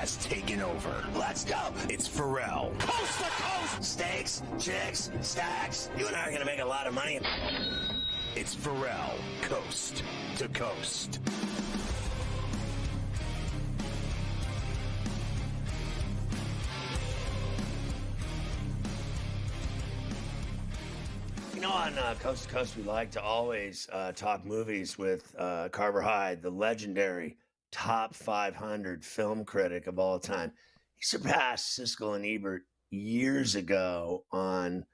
has taken over. Let's go. It's Ferrall. Coast to coast. Steaks, chicks, stacks. You and I are going to make a lot of money. It's Ferrall, coast to coast. You know, on Coast to Coast, we like to always talk movies with Carver Hyde, the legendary top 500 film critic of all time. He surpassed Siskel and Ebert years ago on,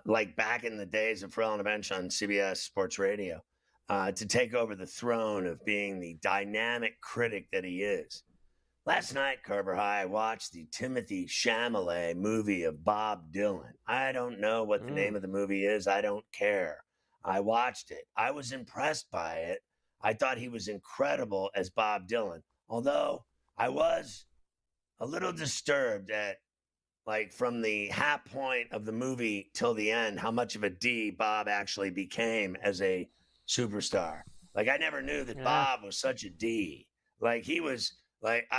like back in the days of Ferrall on the Bench on CBS Sports Radio, to take over the throne of being the dynamic critic that he is. Last night, Carver High, watched the Timothy Chalamet movie of Bob Dylan. I don't know what the name of the movie is. I don't care. I watched it. I was impressed by it. I thought he was incredible as Bob Dylan, although I was a little disturbed at, like, from the half point of the movie till the end, how much of a D Bob actually became as a superstar. Like, I never knew that Bob was such a D. Like, he was... Like,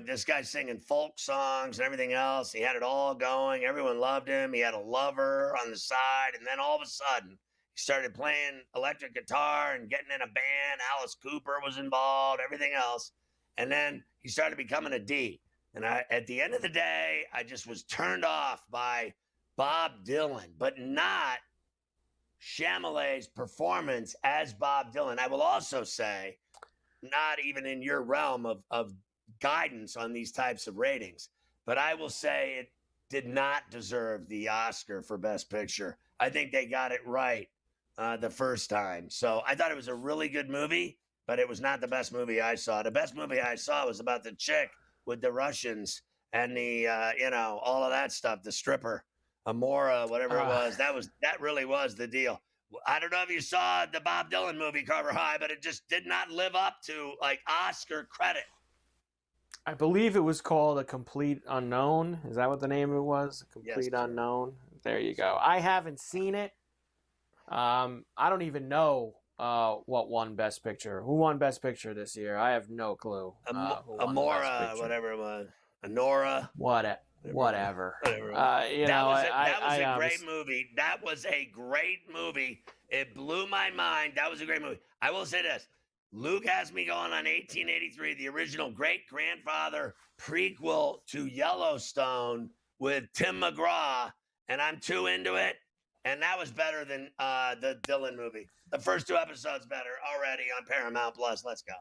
this guy singing folk songs and everything else. He had it all going. Everyone loved him. He had a lover on the side. And then all of a sudden, he started playing electric guitar and getting in a band. Alice Cooper was involved, everything else. And then he started becoming a D. And at the end of the day, I just was turned off by Bob Dylan, but not Chalamet's performance as Bob Dylan. I will also say, not even in your realm of guidance on these types of ratings, but I will say it did not deserve the Oscar for Best Picture. I think they got it right the first time. So I thought it was a really good movie, but it was not the best movie I saw. The best movie I saw was about the chick with the Russians and the, all of that stuff, the stripper, Amora, whatever it was. That really was the deal. I don't know if you saw the Bob Dylan movie, Carver High, but it just did not live up to, like, Oscar credit. I believe it was called A Complete Unknown. Is that what the name of it was? A Complete Unknown. There you go. I haven't seen it. I don't even know what won Best Picture. Who won Best Picture this year? I have no clue. Amora, whatever it was. Honora. Whatever. That was a great movie. That was a great movie. It blew my mind. That was a great movie. I will say this. Luke has me going on 1883, the original great-grandfather prequel to Yellowstone with Tim McGraw, and I'm too into it. And that was better than the Dylan movie. The first two episodes better already on Paramount Plus. Let's go.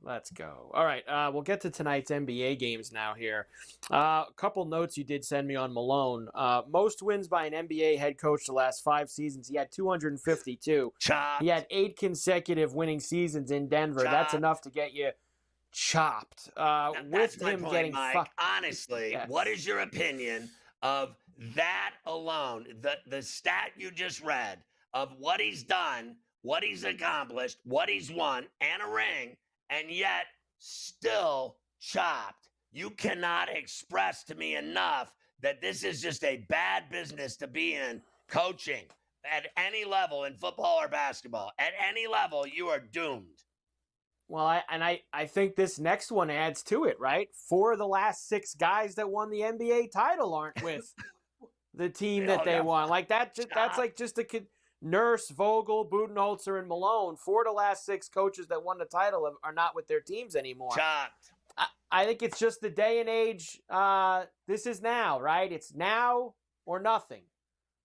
Let's go. All right, we'll get to tonight's NBA games now here. A couple notes you did send me on Malone. Most wins by an NBA head coach the last 5 seasons. He had 252. Chopped. He had 8 consecutive winning seasons in Denver. Chopped. That's enough to get you chopped. With him point, getting Mike. fucked. Honestly, Yes. What is your opinion of that alone? The stat you just read of what he's done, what he's accomplished, what he's won, and a ring, and yet still chopped. You cannot express to me enough that this is just a bad business to be in, coaching at any level in football or basketball. At any level, you are doomed. Well, I think this next one adds to it, right? 4 of the last 6 guys that won the NBA title aren't with the team that they won. Like that's like just a Nurse, Vogel, Budenholzer, and Malone. 4 of the last 6 coaches that won the title are not with their teams anymore. Chopped. I think it's just the day and age. This is now, right? It's now or nothing.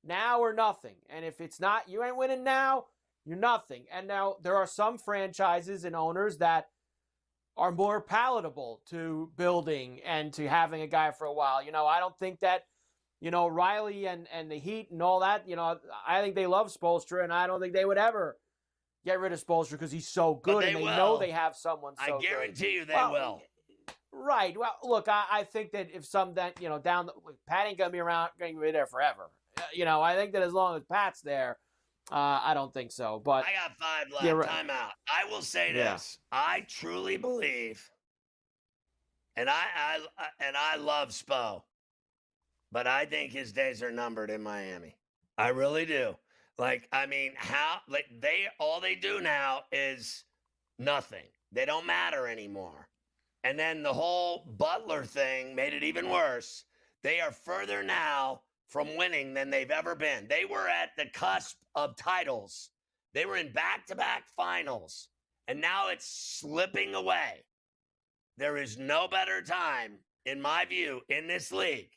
Now or nothing. And if it's not, you ain't winning now, you're nothing. And now there are some franchises and owners that are more palatable to building and to having a guy for a while. I don't think that, Riley and the Heat and all that, I think they love Spoelstra, and I don't think they would ever get rid of Spoelstra because he's so good, and they know they have someone so good. I guarantee you they will. Right. Well, look, I think that if down Pat ain't going to be there forever. I think that as long as Pat's there, I don't think so. But I got 5 left. Yeah, Time out. I will say this. I truly believe, and I love Spo, but I think his days are numbered in Miami. I really do. All they do now is nothing. They don't matter anymore. And then the whole Butler thing made it even worse. They are further now from winning than they've ever been. They were at the cusp of titles. They were in back-to-back finals, and now it's slipping away. There is no better time, in my view, in this league,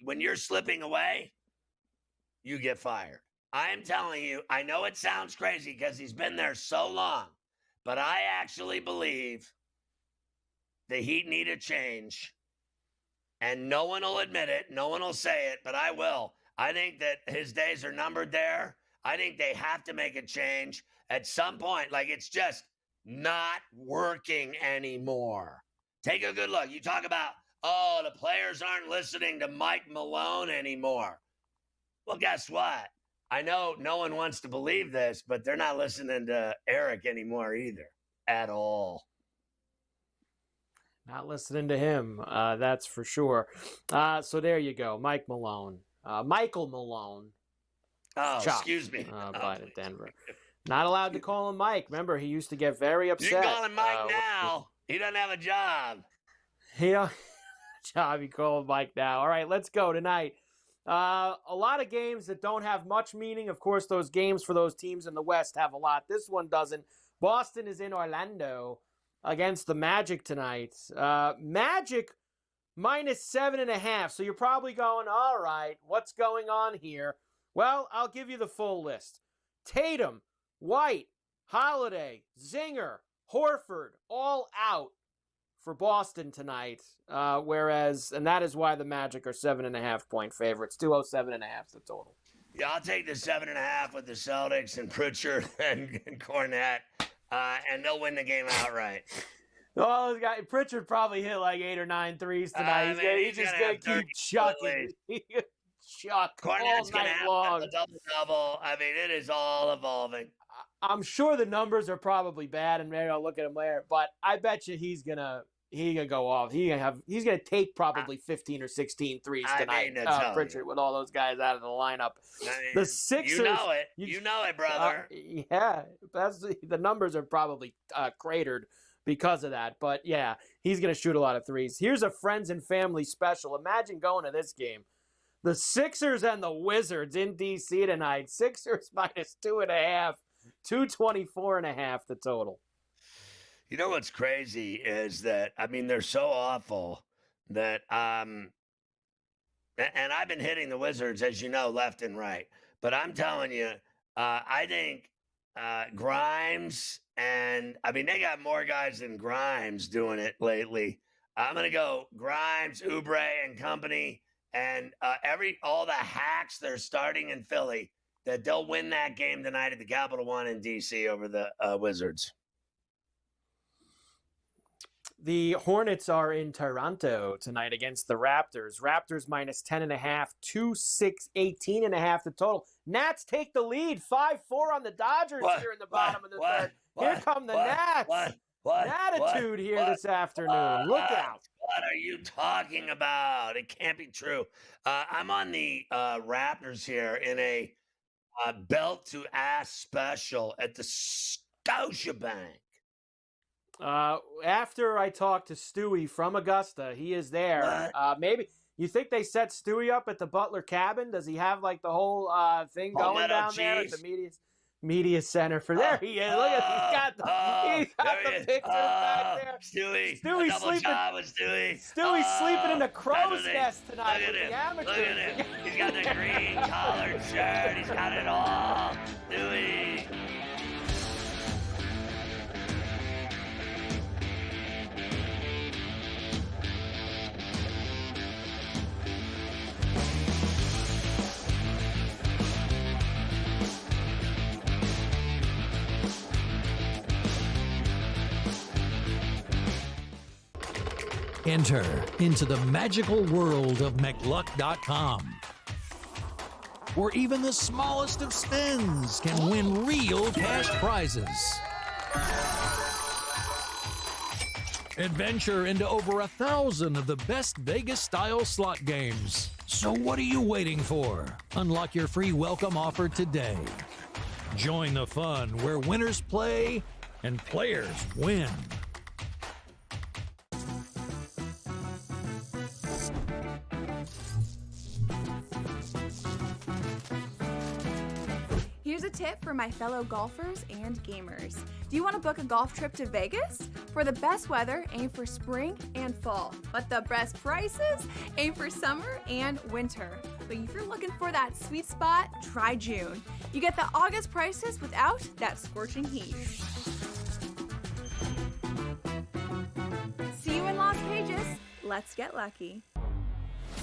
when you're slipping away, you get fired. I am telling you, I know it sounds crazy because he's been there so long, but I actually believe the Heat need a change, and no one will admit it. No one will say it, but I will. I think that his days are numbered there. I think they have to make a change at some point. Like, it's just not working anymore. Take a good look. You talk about, the players aren't listening to Mike Malone anymore. Well, guess what? I know no one wants to believe this, but they're not listening to Eric anymore either, at all. Not listening to him, that's for sure. So there you go, Mike Malone. Michael Malone. Oh, Chop, excuse me. By Denver. Not allowed to call him Mike. Remember, he used to get very upset. You can call him Mike now. He doesn't have a job. You call him Mike now. All right, let's go tonight. A lot of games that don't have much meaning. Of course, those games for those teams in the West have a lot. This one doesn't. Boston is in Orlando against the Magic tonight. Magic minus 7.5. So you're probably going, all right, what's going on here? Well, I'll give you the full list. Tatum, White, Holiday, Zinger, Horford, all out for Boston tonight. And that is why the Magic are 7.5-point favorites. 207.5 the total. Yeah, I'll take the 7.5 with the Celtics and Pritchard and Cornette, and they'll win the game outright. Oh, Pritchard probably hit like 8 or 9 threes tonight. He's just going to keep chucking. Chuck Cornette's all night long. A double-double. I mean, it is all evolving. I'm sure the numbers are probably bad, and maybe I'll look at him later. But I bet you he's gonna go off. He's gonna take probably 15 or 16 threes tonight. Pritchard with all those guys out of the lineup. The Sixers. You know it, brother. Yeah, the numbers are probably cratered because of that. But yeah, he's gonna shoot a lot of threes. Here's a friends and family special. Imagine going to this game. The Sixers and the Wizards in D.C. tonight. Sixers minus 2.5, 224.5 the total. You know what's crazy is that, I mean, they're so awful that, and I've been hitting the Wizards, as you know, left and right. But I'm telling you, I think Grimes they got more guys than Grimes doing it lately. I'm going to go Grimes, Oubre, and company. And all the hacks they're starting in Philly, that they'll win that game tonight at the Capital One in D.C. over the Wizards. The Hornets are in Toronto tonight against the Raptors. Raptors minus 10.5, 18.5 the total. Nats take the lead, 5-4 on the Dodgers here in the bottom of the third. Here come the Nats. Attitude here this afternoon. Look out. What are you talking about? It can't be true. I'm on the Raptors here in a belt-to-ass special at the Scotiabank. After I talked to Stewie from Augusta, he is there. Maybe you think they set Stewie up at the Butler cabin? Does he have like the whole thing going down there at the media center for there? He is. Look at he's got the pictures back there. Stewie's sleeping in the crow's nest tonight with the amateurs. Look at him. He's got the green collared shirt. He's got it all. Stewie. Enter into the magical world of McLuck.com, where even the smallest of spins can win real cash prizes. Adventure into over 1,000 of the best Vegas-style slot games. So what are you waiting for? Unlock your free welcome offer today. Join the fun where winners play and players win. Here's a tip for my fellow golfers and gamers. Do you want to book a golf trip to Vegas? For the best weather, aim for spring and fall. But the best prices, aim for summer and winter. But if you're looking for that sweet spot, try June. You get the August prices without that scorching heat. See you in Las Vegas. Let's get lucky.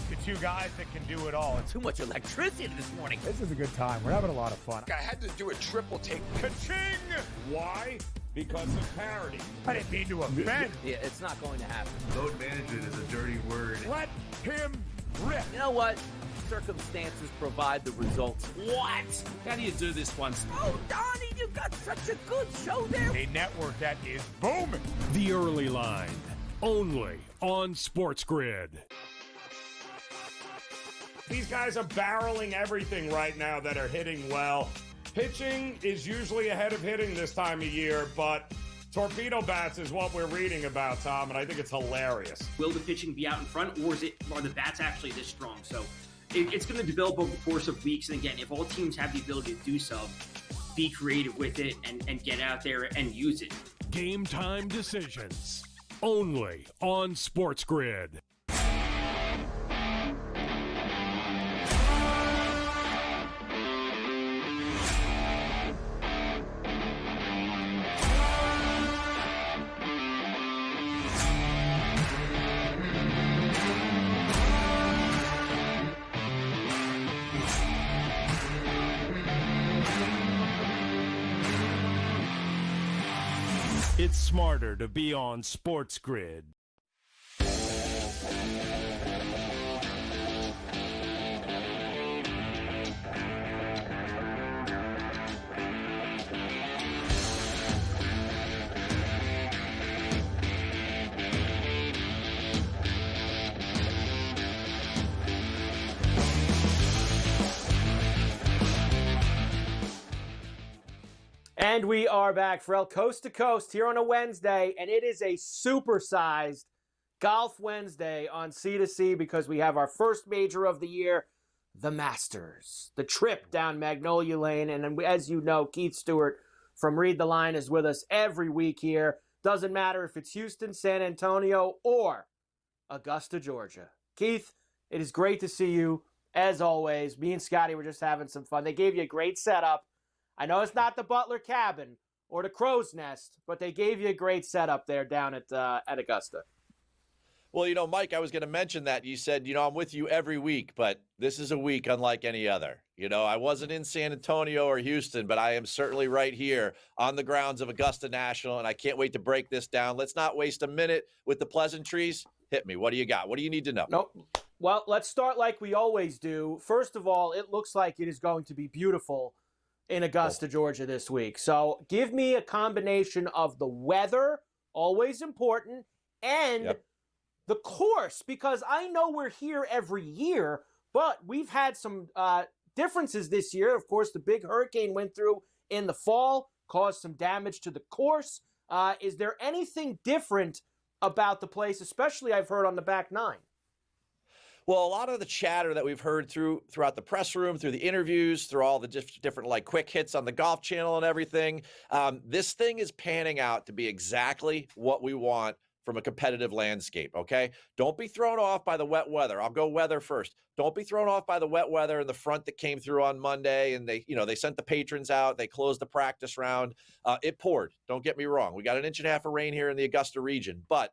The two guys that can do it all. Too much electricity this morning. This is a good time. We're having a lot of fun. I had to do a triple take. Ka-ching! Why? Because of parity. I didn't mean to offend. Yeah, it's not going to happen. Load management is a dirty word. Let him rip. You know what? Circumstances provide the results. What? How do you do this one? Oh, Donnie, you got such a good show there. A network that is booming. The Early Line, only on SportsGrid. These guys are barreling everything right now that are hitting well. Pitching is usually ahead of hitting this time of year, but torpedo bats is what we're reading about, Tom, and I think it's hilarious. Will the pitching be out in front, or are the bats actually this strong? So it's going to develop over the course of weeks. And again, if all teams have the ability to do so, be creative with it and get out there and use it. Game time decisions, only on SportsGrid. It's smarter to be on SportsGrid. And we are back, Ferrall, coast to coast here on a Wednesday, and it is a supersized Golf Wednesday on C2C because we have our first major of the year, the Masters, the trip down Magnolia Lane. And as you know, Keith Stewart from Read the Line is with us every week here. Doesn't matter if it's Houston, San Antonio, or Augusta, Georgia. Keith, it is great to see you, as always. Me and Scotty were just having some fun. They gave you a great setup. I know it's not the Butler Cabin or the Crow's Nest, but they gave you a great setup there down at Augusta. Well, you know, Mike, I was going to mention that. You said, you know, I'm with you every week, but this is a week unlike any other. You know, I wasn't in San Antonio or Houston, but I am certainly right here on the grounds of Augusta National, and I can't wait to break this down. Let's not waste a minute with the pleasantries. Hit me. What do you got? What do you need to know? Nope. Well, let's start like we always do. First of all, it looks like it is going to be beautiful in Augusta, Georgia this week. So give me a combination of the weather, always important, and the course, because I know we're here every year, but we've had some differences this year. Of course, the big hurricane went through in the fall, caused some damage to the course. Is there anything different about the place, especially I've heard on the back nine? Well, a lot of the chatter that we've heard throughout the press room, through the interviews, through all the different like quick hits on the Golf Channel and everything, this thing is panning out to be exactly what we want from a competitive landscape, okay? Don't be thrown off by the wet weather. I'll go weather first. Don't be thrown off by the wet weather in the front that came through on Monday, and they sent the patrons out. They closed the practice round. It poured. Don't get me wrong. We got 1.5 inches of rain here in the Augusta region, but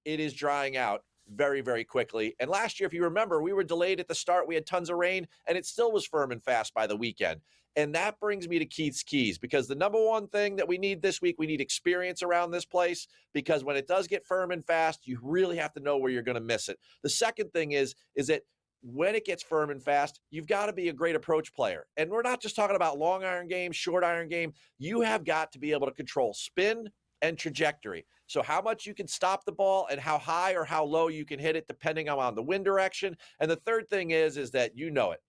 it is drying out very, very quickly. And last year, if you remember, we were delayed at the start. We had tons of rain, and it still was firm and fast by the weekend. And that brings me to Keith's Keys, because the number one thing that we need this week, we need experience around this place, because when it does get firm and fast, you really have to know where you're going to miss it. The second thing is that when it gets firm and fast, you've got to be a great approach player. And we're not just talking about long iron game, short iron game. You have got to be able to control spin and trajectory. So how much you can stop the ball and how high or how low you can hit it depending on the wind direction. And the third thing is that you know it.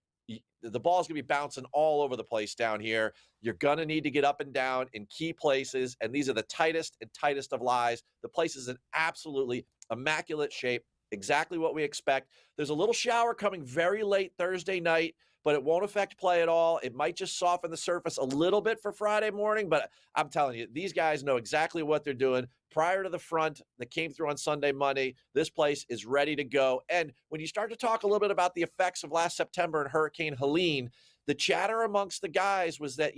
The ball's going to be bouncing all over the place down here. You're going to need to get up and down in key places, and these are the tightest of lies. The place is in absolutely immaculate shape, exactly what we expect. There's a little shower coming very late Thursday night, but it won't affect play at all. It might just soften the surface a little bit for Friday morning, but I'm telling you, these guys know exactly what they're doing. Prior to the front that came through on Sunday, Monday, this place is ready to go. And when you start to talk a little bit about the effects of last September and Hurricane Helene, the chatter amongst the guys was that,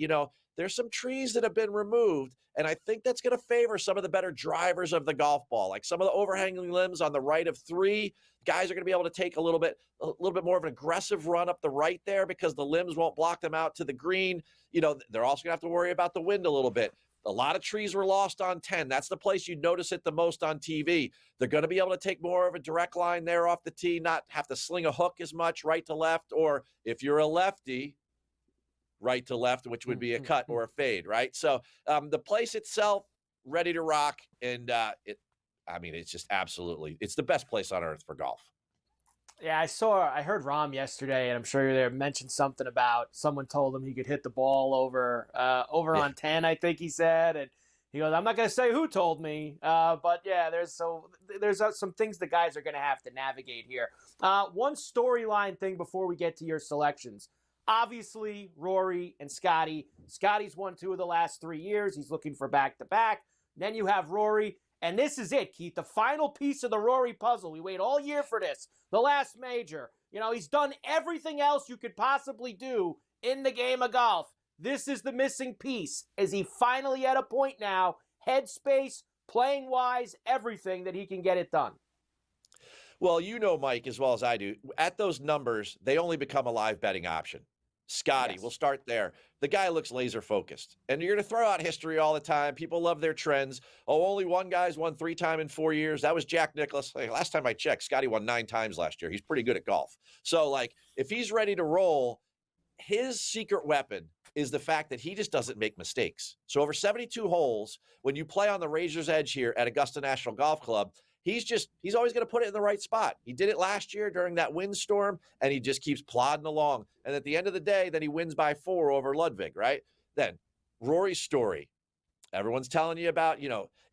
there's some trees that have been removed, and I think that's going to favor some of the better drivers of the golf ball. Like some of the overhanging limbs on the right of 3, guys are going to be able to take a little bit more of an aggressive run up the right there because the limbs won't block them out to the green. They're also going to have to worry about the wind a little bit. A lot of trees were lost on 10. That's the place you notice it the most on TV. They're going to be able to take more of a direct line there off the tee, not have to sling a hook as much right to left, or if you're a lefty, right to left, which would be a cut or a fade, right? So the place itself, ready to rock, and it's just absolutely, it's the best place on earth for golf. Yeah, I heard Rom yesterday, and I'm sure you're there, mentioned something about someone told him he could hit the ball over on 10, I think he said, and he goes, I'm not going to say who told me, but yeah, there's some things the guys are going to have to navigate here. One storyline thing before we get to your selections. Obviously, Rory and Scotty. Scotty's won 2 of the last 3 years. He's looking for back-to-back. Then you have Rory, and this is it, Keith, the final piece of the Rory puzzle. We wait all year for this, the last major. He's done everything else you could possibly do in the game of golf. This is the missing piece. Is he finally at a point now, headspace, playing-wise, everything that he can get it done? Well, Mike, as well as I do, at those numbers, they only become a live betting option. Scotty, We'll start there. The guy looks laser focused. And you're going to throw out history all the time. People love their trends. Oh, only one guy's won 3 times in 4 years. That was Jack Nicklaus. Hey, last time I checked, Scotty won 9 times last year. He's pretty good at golf. So, if he's ready to roll, his secret weapon is the fact that he just doesn't make mistakes. So over 72 holes, when you play on the razor's edge here at Augusta National Golf Club, he's always going to put it in the right spot. He did it last year during that windstorm, and he just keeps plodding along. And at the end of the day, then he wins by 4 over Ludwig, right? Then Rory's story. Everyone's telling you about,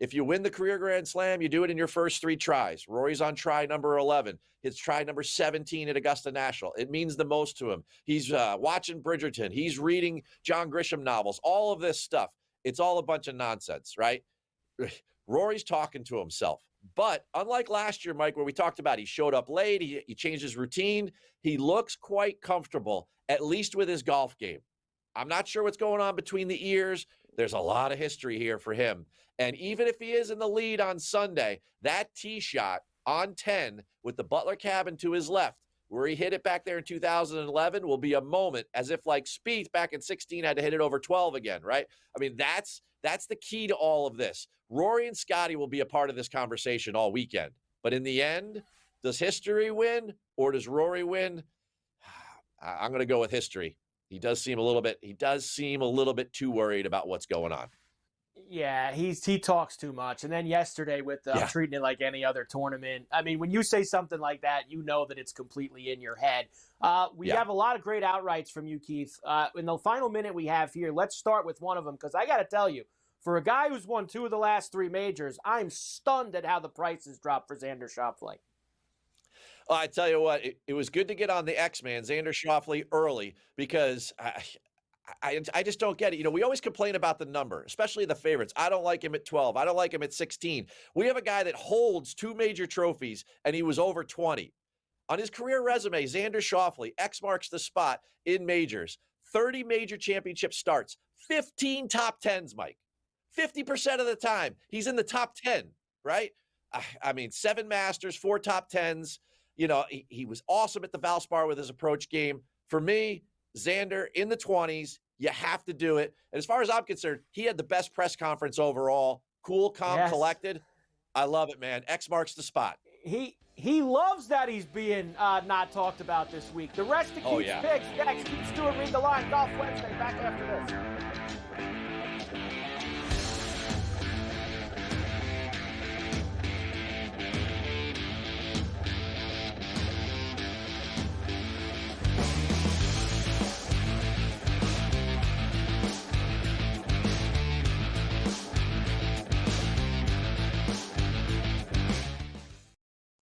if you win the career Grand Slam, you do it in your first 3 tries. Rory's on try number 11. His try number 17 at Augusta National. It means the most to him. He's watching Bridgerton. He's reading John Grisham novels, all of this stuff. It's all a bunch of nonsense, right? Rory's talking to himself. But unlike last year, Mike, where we talked about he showed up late, he changed his routine, he looks quite comfortable, at least with his golf game. I'm not sure what's going on between the ears. There's a lot of history here for him. And even if he is in the lead on Sunday, that tee shot on 10 with the Butler cabin to his left, where he hit it back there in 2011, will be a moment as if like Spieth back in 16 had to hit it over 12 again, right? I mean, that's the key to all of this. Rory and Scotty will be a part of this conversation all weekend. But in the end, does history win or does Rory win? I'm going to go with history. He does seem a little bit too worried about what's going on. Yeah, he talks too much. And then yesterday with treating it like any other tournament. I mean, when you say something like that, you know that it's completely in your head. We have a lot of great outrights from you, Keith. In the final minute we have here, let's start with one of them because I got to tell you, for a guy who's won 2 of the last 3 majors, I'm stunned at how the prices dropped for Xander Schauffele. Well, I tell you what, it was good to get on the X-Man, Xander Schauffele, early because I just don't get it. We always complain about the number, especially the favorites. I don't like him at 12. I don't like him at 16. We have a guy that holds 2 major trophies, and he was over 20. On his career resume, Xander Schauffele, X marks the spot in majors. 30 major championship starts, 15 top 10s, Mike. 50% of the time, he's in the top 10, right? I mean, 7 Masters, 4 top 10s. He was awesome at the Valspar with his approach game. For me, Xander in the 20s, you have to do it. And as far as I'm concerned, he had the best press conference overall. Cool, calm, collected. I love it, man. X marks the spot. He loves that he's being not talked about this week. The rest of Keith's picks next. Keith Stewart, Read the Line, Golf Wednesday. Back after this.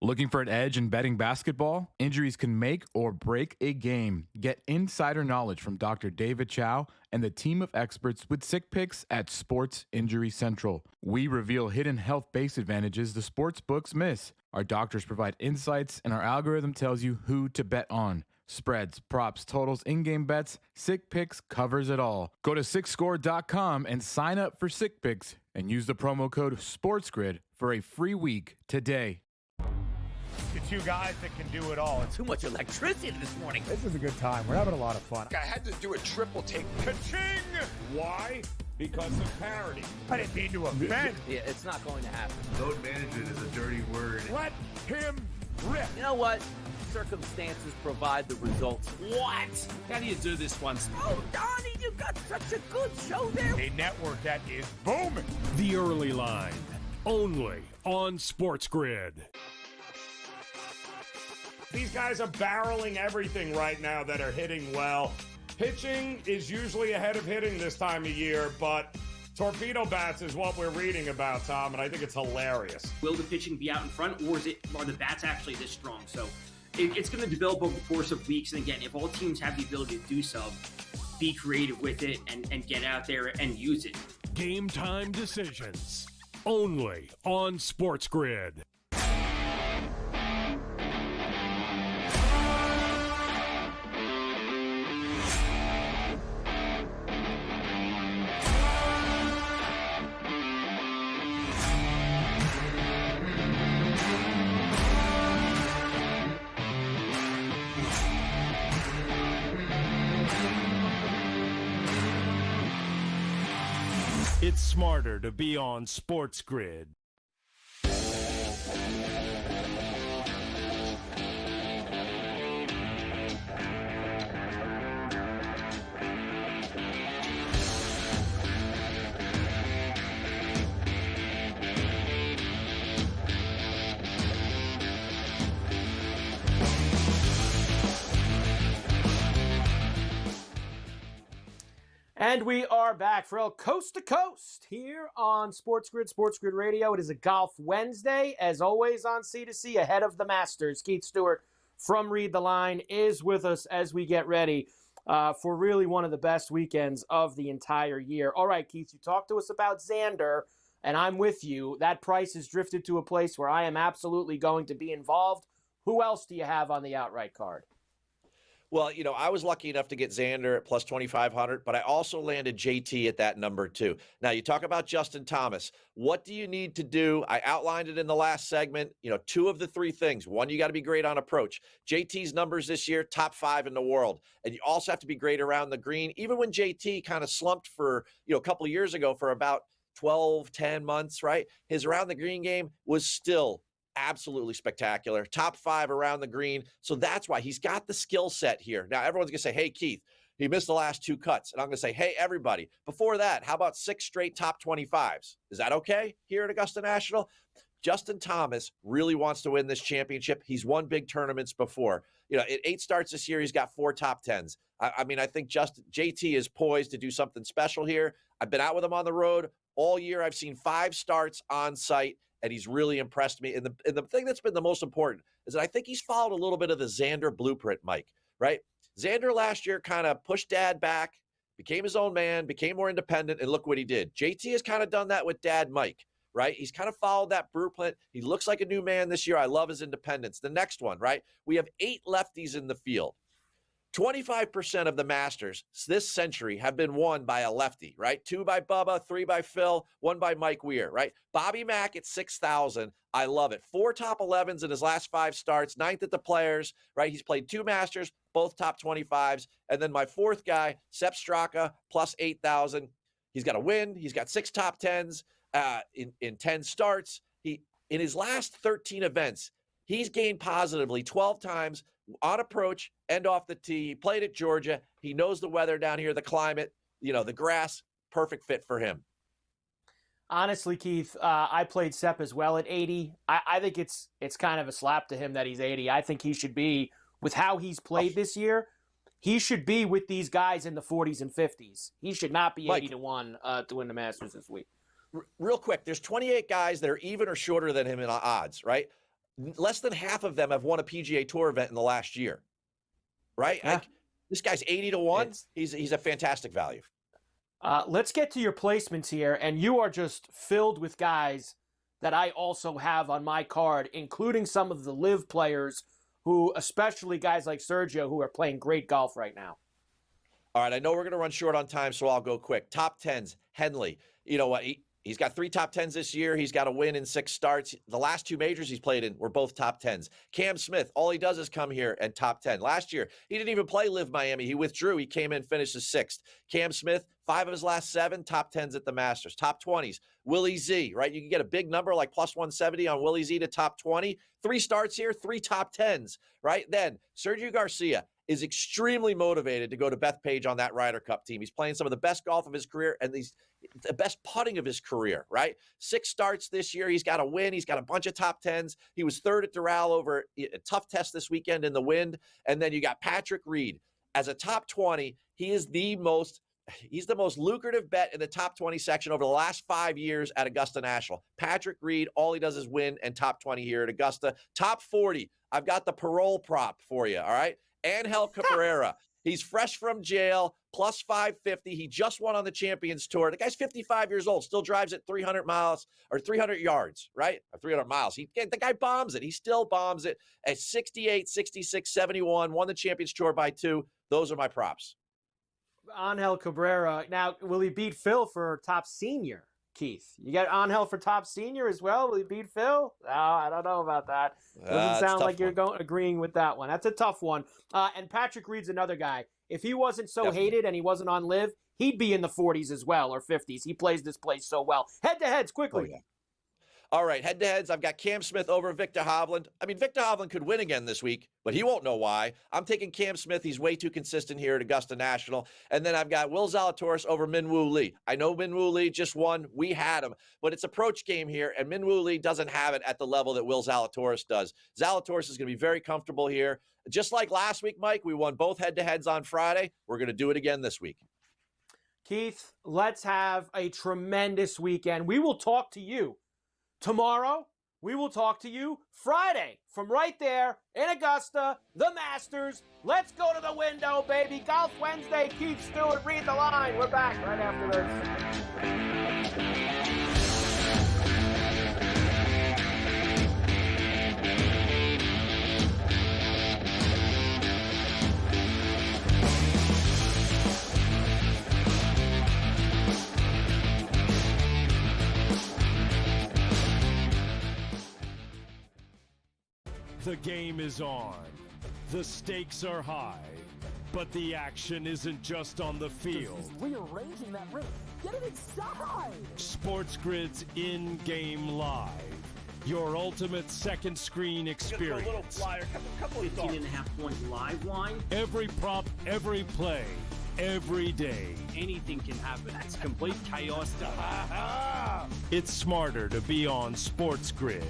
Looking for an edge in betting basketball? Injuries can make or break a game. Get insider knowledge from Dr. David Chow and the team of experts with Sick Picks at Sports Injury Central. We reveal hidden health-based advantages the sports books miss. Our doctors provide insights, and our algorithm tells you who to bet on. Spreads, props, totals, in-game bets, Sick Picks covers it all. Go to SickScore.com and sign up for Sick Picks and use the promo code SportsGrid for a free week today. The two guys that can do it all. Too much electricity this morning. This is a good time. We're having a lot of fun. I had to do a triple take. Ka-ching! Why? Because of parity. I didn't mean to offend. Yeah, it's not going to happen. Load management is a dirty word. Let him rip. You know what? Circumstances provide the results. What? How do you do this one? Oh, Donnie, you got such a good show there. A network that is booming. The Early Line, only on SportsGrid. These guys are barreling everything right now that are hitting well. Pitching is usually ahead of hitting this time of year, but torpedo bats is what we're reading about, Tom, and I think it's hilarious. Will the pitching be out in front, or are the bats actually this strong? So it's going to develop over the course of weeks. And again, if all teams have the ability to do so, be creative with it and get out there and use it. Game time decisions, only on SportsGrid. It's smarter to be on SportsGrid. And we are back for coast to coast here on SportsGrid, SportsGrid Radio. It is a Golf Wednesday, as always on C2C, ahead of the Masters. Keith Stewart from Read the Line is with us as we get ready for really one of the best weekends of the entire year. All right, Keith, you talked to us about Xander, and I'm with you. That price has drifted to a place where I am absolutely going to be involved. Who else do you have on the outright card? Well, you know, I was lucky enough to get Xander at plus 2,500, but I also landed JT at that number too. Now, you talk about Justin Thomas. What do you need to do? I outlined it in the last segment. You know, two of the three things. One, you got to be great on approach. JT's numbers this year, top 5 in the world. And you also have to be great around the green. Even when JT kind of slumped for, a couple of years ago for about 12, 10 months, right? His around the green game was still absolutely spectacular. Top 5 around the green. So that's why he's got the skill set here. Now, everyone's going to say, hey, Keith, he missed the last 2 cuts. And I'm going to say, hey, everybody, before that, how about 6 straight top 25s? Is that okay here at Augusta National? Justin Thomas really wants to win this championship. He's won big tournaments before. At 8 starts this year, he's got 4 top 10s. I think JT is poised to do something special here. I've been out with him on the road all year. I've seen 5 starts on site, and he's really impressed me. And the thing that's been the most important is that I think he's followed a little bit of the Xander blueprint, Mike, right? Xander last year kind of pushed Dad back, became his own man, became more independent, and look what he did. JT has kind of done that with Dad Mike, right? He's kind of followed that blueprint. He looks like a new man this year. I love his independence. The next one, right? We have 8 lefties in the field. 25% of the Masters this century have been won by a lefty, right? 2 by Bubba, 3 by Phil, 1 by Mike Weir, right? Bobby Mack at 6,000. I love it. 4 top 11s in his last 5 starts, 9th at the Players, right? He's played 2 Masters, both top 25s. And then my 4th guy, Sepp Straka, plus 8,000. He's got a win. He's got 6 top 10s in 10 starts. In his last 13 events, he's gained positively 12 times on approach and off the tee. He played at Georgia. He knows the weather down here, the climate, the grass, perfect fit for him. Honestly, Keith, I played Sepp as well at 80. I think it's kind of a slap to him that he's 80. I think he should be, with how he's played this year, he should be with these guys in the 40s and 50s. He should not be 80-1 to win the Masters this week. Real quick, there's 28 guys that are even or shorter than him in odds, right? less than half of them have won a PGA Tour event in the last year, right? Yeah. This guy's 80-1. He's a fantastic value. Let's get to your placements here, and you are just filled with guys that I also have on my card, including some of the live players who, especially guys like Sergio, who are playing great golf right now. All right, I know we're going to run short on time, so I'll go quick. Top 10s, Henley. You know what? He's got 3 top 10s this year. He's got a win in 6 starts. The last 2 majors he's played in were both top 10s. Cam Smith, all he does is come here and top 10. Last year, he didn't even play Live Miami. He withdrew. He came in, finished as 6th. Cam Smith, 5 of his last 7 top 10s at the Masters. Top 20s, Willie Z, right? You can get a big number like plus 170 on Willie Z to top 20. 3 starts here, 3 top 10s, right? Then Sergio Garcia is extremely motivated to go to Bethpage on that Ryder Cup team. He's playing some of the best golf of his career and the best putting of his career, right? 6 starts this year. He's got a win. He's got a bunch of top 10s. He was 3rd at Doral over a tough test this weekend in the wind. And then you got Patrick Reed as a top 20. He's the most lucrative bet in the top 20 section over the last 5 years at Augusta National. Patrick Reed, all he does is win and top 20 here at Augusta. Top 40, I've got the parole prop for you, all right? Angel Cabrera. He's fresh from jail, plus 550. He just won on the Champions Tour. The guy's 55 years old, still drives at 300 miles or 300 yards, right? Or 300 miles. The guy bombs it. He still bombs it at 68, 66, 71, won the Champions Tour by 2. Those are my props. Angel Cabrera. Now, will he beat Phil for top senior, Keith? You got Angel for top senior as well? Will he beat Phil? Oh, I don't know about that. Doesn't sound like you're agreeing with that one. That's a tough one. And Patrick Reed's another guy. If he wasn't so hated and he wasn't on live, he'd be in the 40s as well, or 50s. He plays this place so well. Head-to-heads, quickly. Oh, yeah. All right, head-to-heads, I've got Cam Smith over Victor Hovland. I mean, Victor Hovland could win again this week, but he won't know why. I'm taking Cam Smith. He's way too consistent here at Augusta National. And then I've got Will Zalatoris over Min-Woo Lee. I know Min-Woo Lee just won. We had him. But it's approach game here, and Min-Woo Lee doesn't have it at the level that Will Zalatoris does. Zalatoris is going to be very comfortable here. Just like last week, Mike, we won both head-to-heads on Friday. We're going to do it again this week. Keith, let's have a tremendous weekend. We will talk to you tomorrow. We will talk to you Friday from right there in Augusta, the Masters. Let's go to the window, baby. Golf Wednesday. Keith Stewart, read the line. We're back right after this. The game is on. The stakes are high. But the action isn't just on the field. He's rearranging that ring. Get it inside! SportsGrid's in-game live. Your ultimate second screen experience. A little flyer, couple 15.5-point live line. Every prop, every play, every day. Anything can happen. It's complete chaos. It's smarter to be on SportsGrid.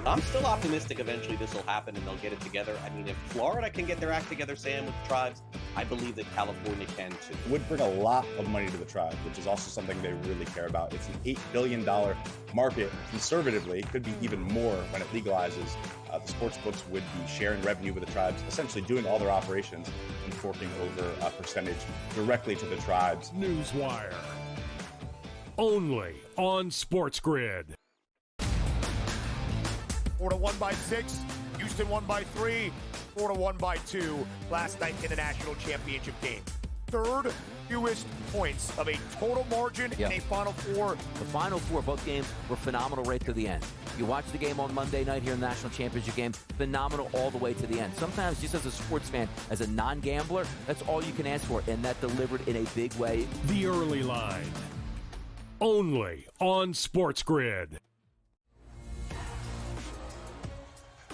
I'm still optimistic eventually this will happen and they'll get it together. I mean, if Florida can get their act together, Sam, with the tribes, I believe that California can too. Would bring a lot of money to the tribe, which is also something they really care about. It's an $8 billion market. Conservatively, it could be even more when it legalizes. The sports books would be sharing revenue with the tribes, essentially doing all their operations and forking over a percentage directly to the tribes. Newswire. Only on SportsGrid. Florida won by 6. Houston won by 3. Florida won by 2 last night in the national championship game. Third fewest points of a total margin in a Final Four. The Final Four, both games were phenomenal right to the end. You watch the game on Monday night here in the National Championship game, phenomenal all the way to the end. Sometimes just as a sports fan, as a non-gambler, that's all you can ask for, and that delivered in a big way. The early line. Only on SportsGrid.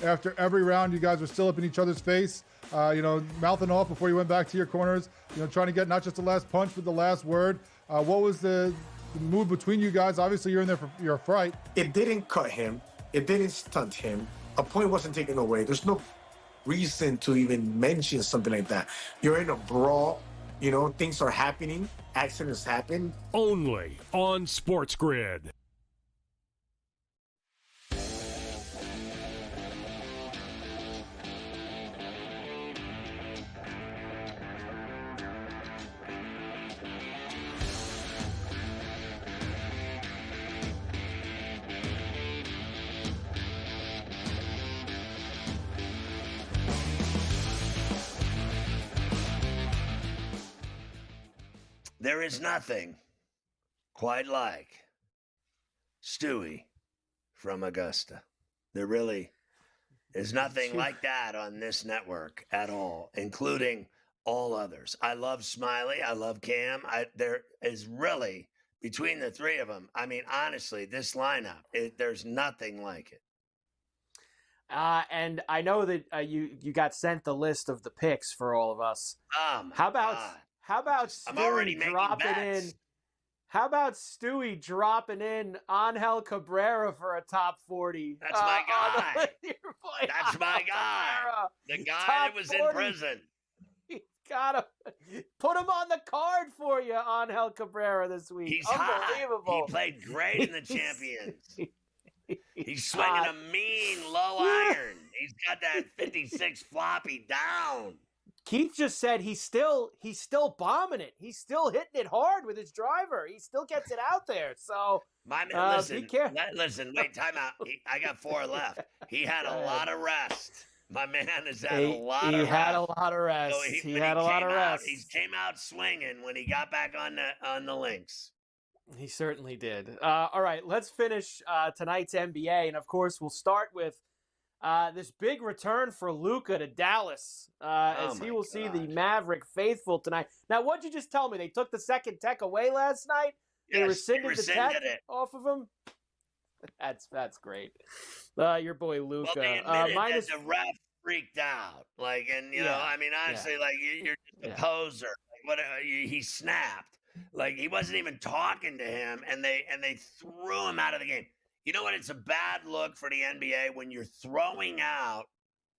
After every round, you guys were still up in each other's face, mouthing off before you went back to your corners, trying to get not just the last punch, but the last word. What was the mood between you guys? Obviously, you're in there for your fright. It didn't cut him. It didn't stunt him. A point wasn't taken away. There's no reason to even mention something like that. You're in a brawl. Things are happening. Accidents happen. Only on SportsGrid. There is nothing quite like Stewie from Augusta. There really is nothing like that on this network at all, including all others. I love Smiley. I love Cam. There is really, between the three of them, I mean, honestly, this lineup, there's nothing like it. And I know that you got sent the list of the picks for all of us. Oh my How about I'm already Stewie making dropping bets. in? How about Stewie dropping in Angel Cabrera for a top 40? That's my guy. Your boy That's my Angel guy. Cabrera. The guy Top that was 40. in prison. He's got to put him on the card for you, Angel Cabrera, this week. He's Unbelievable. hot. He played great in the Champions. He's swinging a mean low iron. He's got that 56 floppy down. Keith just said he's still bombing it. He's still hitting it hard with his driver. He still gets it out there. So Listen, be careful. Listen, wait, time out. I got 4 left. He had a lot of rest. My man has had a lot of rest. He had a lot of rest. So he had a lot of rest. He came out swinging when he got back on the links. He certainly did. All right, let's finish tonight's NBA. And, of course, we'll start with this big return for Luka to Dallas as he will see the Maverick faithful tonight. Now, what'd you just tell me? They took the second tech away last night? They rescinded the tech off of him? That's great. Your boy Luka. Well, they admitted that the ref freaked out. Like, and, you know, I mean, honestly, like, you're just a poser. Like, he snapped. Like, he wasn't even talking to him, and they threw him out of the game. You know what? It's a bad look for the NBA when you're throwing out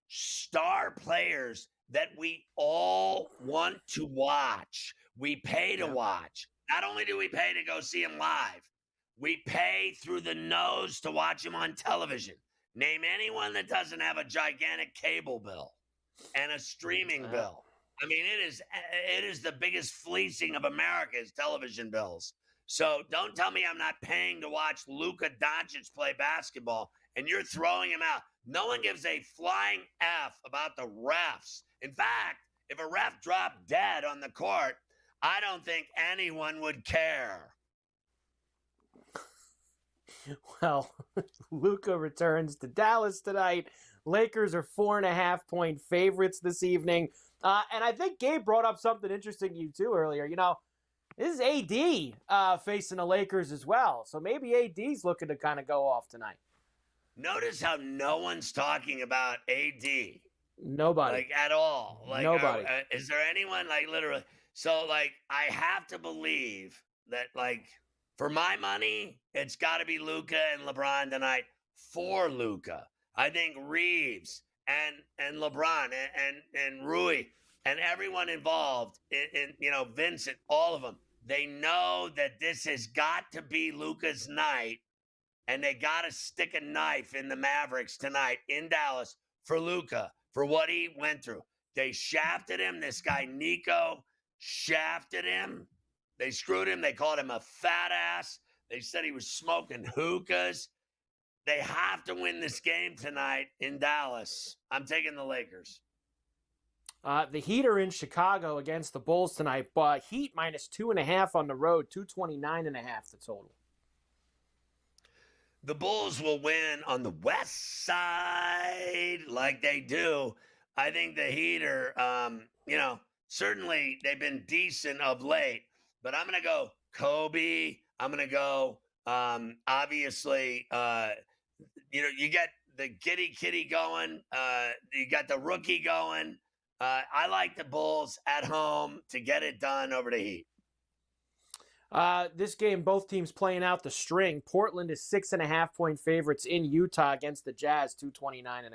star players that we all want to watch. We pay to watch. Not only do we pay to go see him live, we pay through the nose to watch him on television. Name anyone that doesn't have a gigantic cable bill and a streaming bill. I mean, it is the biggest fleecing of America's television bills. So don't tell me I'm not paying to watch Luka Doncic play basketball and you're throwing him out. No one gives a flying F about the refs. In fact, if a ref dropped dead on the court, I don't think anyone would care. Well, Luka returns to Dallas tonight. Lakers are 4.5-point favorites this evening. And I think Gabe brought up something interesting to you, too, earlier. You know, this is AD facing the Lakers as well. So maybe AD's looking to kind of go off tonight. Notice how no one's talking about AD. Nobody. Like, at all. Like, nobody. Is there anyone, like, literally? So, like, I have to believe that, like, for my money, it's got to be Luka and LeBron tonight for Luka. I think Reeves and LeBron and Rui and everyone involved in you know, Vincent, all of them, they know that this has got to be Luka's night, and they got to stick a knife in the Mavericks tonight in Dallas for Luka, for what he went through. They shafted him. This guy, Nico, shafted him. They screwed him. They called him a fat ass. They said he was smoking hookahs. They have to win this game tonight in Dallas. I'm taking the Lakers. The Heat are in Chicago against the Bulls tonight, but Heat minus 2.5 on the road, 229.5 the total. The Bulls will win on the west side like they do. I think the Heat are, you know, certainly they've been decent of late, but I'm going to go Kobe. I'm going to go, obviously, you know, you get the kitty going. You got the rookie going. I like the Bulls at home to get it done over the Heat. This game, both teams playing out the string. Portland is 6.5-point favorites in Utah against the Jazz, 229.5.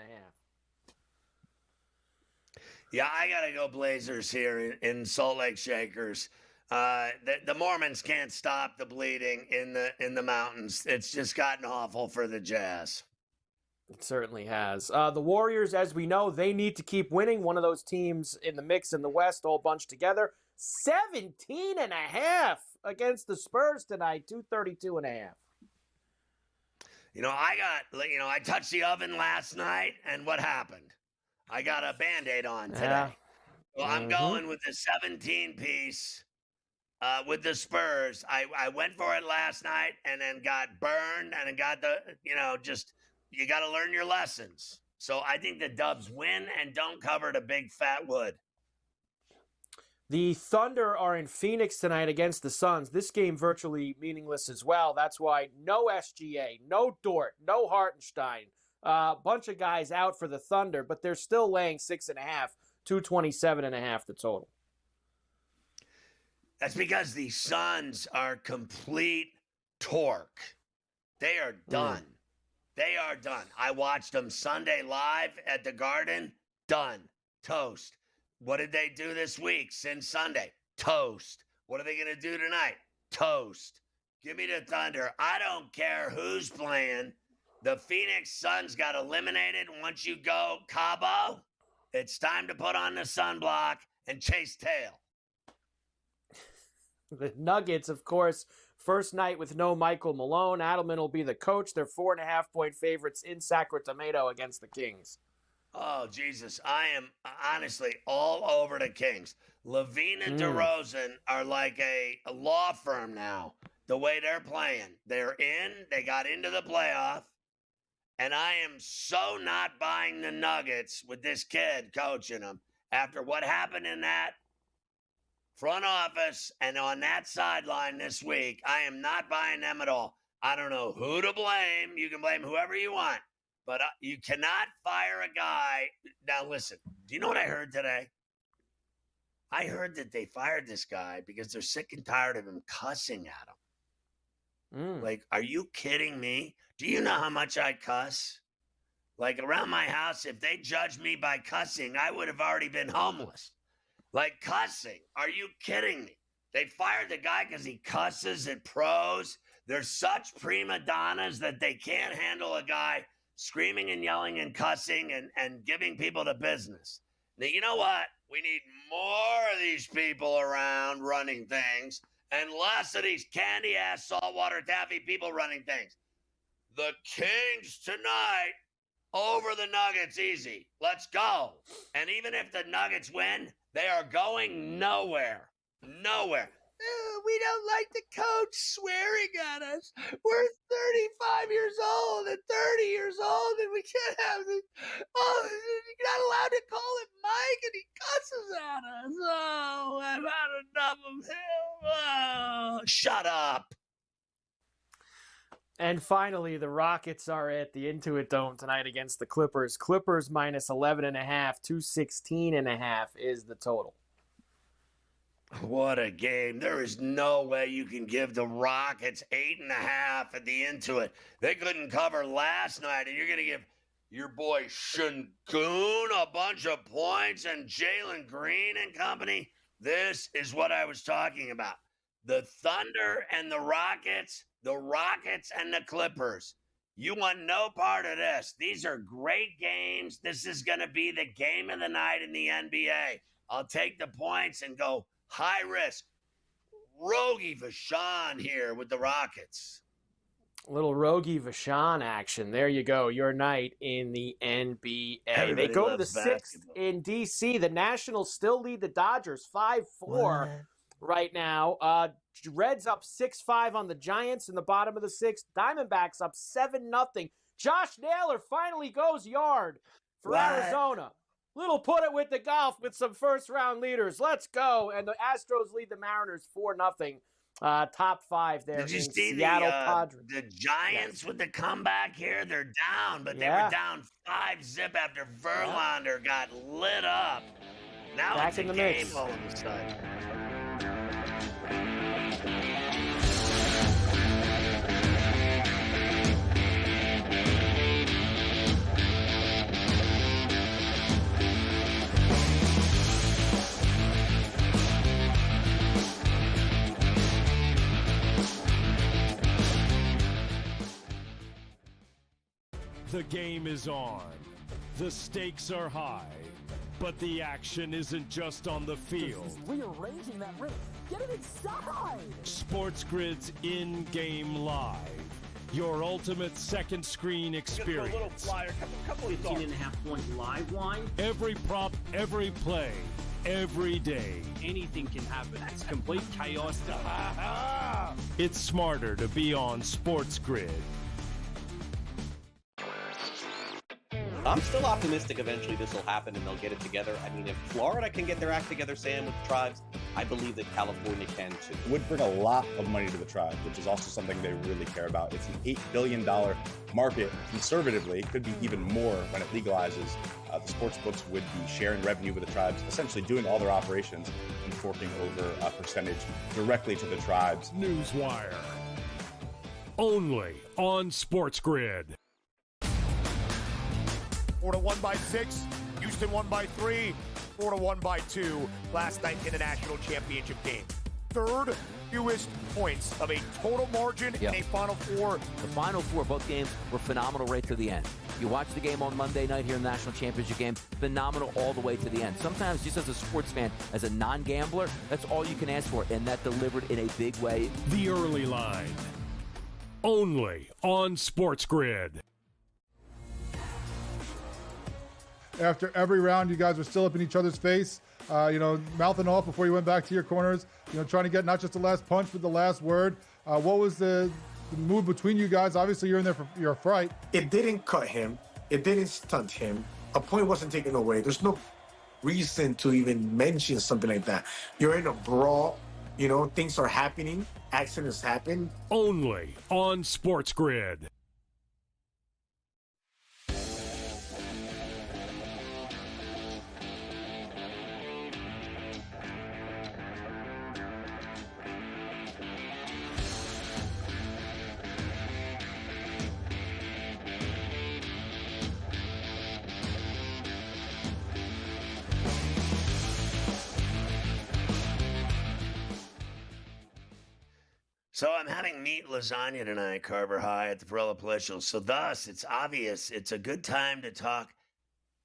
Yeah, I got to go Blazers here in Salt Lake Shakers. The Mormons can't stop the bleeding in the mountains. It's just gotten awful for the Jazz. It certainly has. The Warriors, as we know, they need to keep winning. One of those teams in the mix in the West, all bunched together. 17.5 against the Spurs tonight, 232.5. You know, I touched the oven last night, and what happened? I got a Band-Aid on today. Well, I'm going with the 17-piece with the Spurs. I went for it last night and then got burned and then got you got to learn your lessons. So I think the Dubs win and don't cover the big fat wood. The Thunder are in Phoenix tonight against the Suns. This game virtually meaningless as well. That's why no SGA, no Dort, no Hartenstein. Bunch of guys out for the Thunder, but they're still laying 6.5, 227.5 the total. That's because the Suns are complete torque. They are done. They are done. I watched them Sunday live at the Garden. Done. Toast. What did they do this week since Sunday? Toast. What are they going to do tonight? Toast. Give me the Thunder. I don't care who's playing. The Phoenix Suns got eliminated. Once you go Cabo, it's time to put on the sunblock and chase tail. The Nuggets, of course, first night with no Michael Malone. Adelman will be the coach. They're 4.5-point favorites in Sacramento against the Kings. Oh, Jesus. I am honestly all over the Kings. Levine and DeRozan are like a law firm now, the way they're playing. They're in. They got into the playoff. And I am so not buying the Nuggets with this kid coaching them after what happened in that front office and on that sideline this week. I am not buying them at all. I don't know who to blame. You can blame whoever you want, but you cannot fire a guy. Now, listen, do you know what I heard today? I heard that they fired this guy because they're sick and tired of him cussing at them. Like, are you kidding me? Do you know how much I cuss? Like, around my house, if they judged me by cussing, I would have already been homeless. Like, cussing. Are you kidding me? They fired the guy because he cusses at pros. They're such prima donnas that they can't handle a guy screaming and yelling and cussing and giving people the business. Now, you know what? We need more of these people around running things and less of these candy-ass saltwater taffy people running things. The Kings tonight over the Nuggets, easy. Let's go. And even if the Nuggets win, they are going nowhere. Nowhere. We don't like the coach swearing at us. We're 35 years old and 30 years old, and we can't have this. Oh, you're not allowed to call him Mike, and he cusses at us. Oh, I've had enough of him. Oh, shut up. And finally, the Rockets are at the Intuit Dome tonight against the Clippers. Clippers minus 11.5, 216.5 is the total. What a game. There is no way you can give the Rockets 8.5 at the Intuit. They couldn't cover last night, and you're going to give your boy Şengün a bunch of points and Jalen Green and company. This is what I was talking about. The Thunder and the Rockets and the Clippers. You want no part of this. These are great games. This is going to be the game of the night in the NBA. I'll take the points and go high risk. Rogie Vachon here with the Rockets. Little Rogie Vachon action. There you go. Your night in the NBA. Everybody they go to the loves sixth basketball. in D.C. The Nationals still lead the Dodgers 5-4 right now. Reds up 6-5 on the Giants in the bottom of the sixth. Diamondbacks up 7-0. Josh Naylor finally goes yard for Arizona. Little put it with the golf with some first-round leaders. Let's go. And the Astros lead the Mariners 4-0. Top five there. Did you in see Seattle Padres. the Giants with the comeback here? They're down, but they were down 5-0 after Verlander got lit up. Now Back it's in a the game mix. all of a sudden. The game is on. The stakes are high. But the action isn't just on the field. He's rearranging that ring. Get it inside! SportsGrid's in-game live. Your ultimate second screen experience. Couple 15.5 point live line. Every prop, every play. Every day, Anything can happen. It's complete chaos. it's smarter to be on SportsGrid. I'm still optimistic eventually this will happen and they'll get it together. I mean, if Florida can get their act together, Sam, with the tribes, I believe that California can too. It would bring a lot of money to the tribe, which is also something they really care about. It's an $8 billion market. Conservatively, it could be even more when it legalizes. The sports books would be sharing revenue with the tribes, essentially doing all their operations and forking over a percentage directly to the tribes. Newswire. Only on SportsGrid. Florida won by 6, Houston won by 3, Florida won by 2 last night in the national championship game. Third fewest points of a total margin in a Final Four. The Final Four, both games were phenomenal right to the end. You watch the game on Monday night here in the national championship game, phenomenal all the way to the end. Sometimes just as a sports fan, as a non-gambler, that's all you can ask for, and that delivered in a big way. The Early Line. Only on SportsGrid. After every round, you guys were still up in each other's face, mouthing off before you went back to your corners, trying to get not just the last punch, but the last word. What was the mood between you guys? Obviously, you're in there for your fright. It didn't cut him. It didn't stunt him. A point wasn't taken away. There's no reason to even mention something like that. You're in a brawl. Things are happening. Accidents happen. Only on SportsGrid. So I'm having meat lasagna tonight, Carver High at the Ferrall Palatial. So thus, it's obvious it's a good time to talk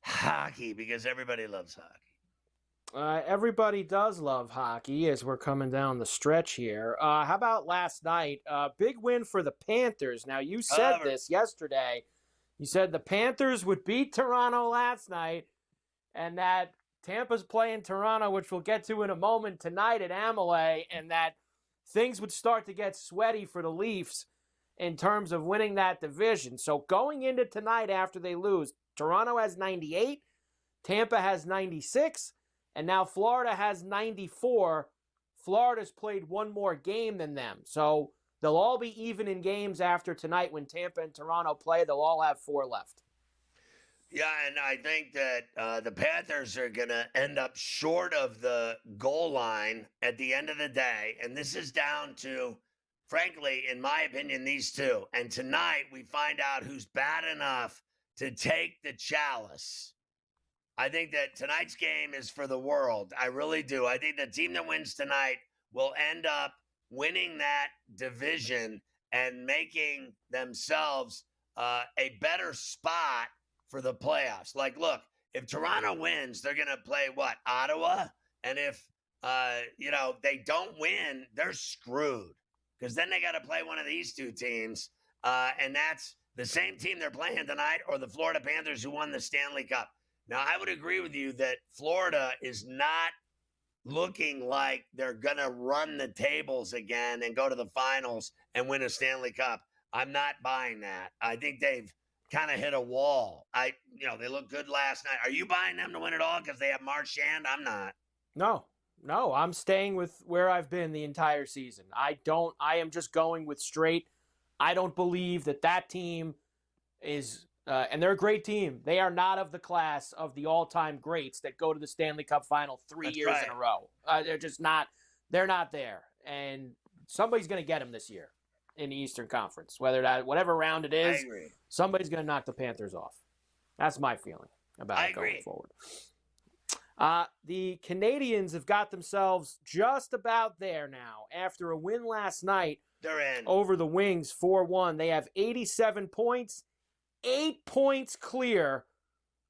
hockey because everybody loves hockey. Everybody does love hockey as we're coming down the stretch here. How about last night? Big win for the Panthers. Now, you said this yesterday. You said the Panthers would beat Toronto last night and that Tampa's playing Toronto, which we'll get to in a moment tonight at Amalie, and that things would start to get sweaty for the Leafs in terms of winning that division. So going into tonight after they lose, Toronto has 98, Tampa has 96, and now Florida has 94. Florida's played one more game than them. So they'll all be even in games after tonight when Tampa and Toronto play. They'll all have 4 left. Yeah, and I think that the Panthers are going to end up short of the goal line at the end of the day. And this is down to, frankly, in my opinion, these two. And tonight we find out who's bad enough to take the chalice. I think that tonight's game is for the world. I really do. I think the team that wins tonight will end up winning that division and making themselves a better spot for the playoffs. Like, look, if Toronto wins, they're going to play, Ottawa? And if, they don't win, they're screwed. Because then they got to play one of these two teams. And that's the same team they're playing tonight or the Florida Panthers who won the Stanley Cup. Now, I would agree with you that Florida is not looking like they're going to run the tables again and go to the finals and win a Stanley Cup. I'm not buying that. I think they've kind of hit a wall. They look good last night. Are you buying them to win it all because they have Marchand? I'm not. No, I'm staying with where I've been the entire season. I am just going with straight. I don't believe that team is, and they're a great team. They are not of the class of the all-time greats that go to the Stanley Cup final 3 years in a row. They're just not, they're not there. And somebody's going to get them this year in the Eastern Conference, whatever round it is. I agree. Somebody's going to knock the Panthers off. That's my feeling about it going forward. The Canadians have got themselves just about there now. After a win last night, they're in over the Wings 4-1. They have 87 points, 8 points clear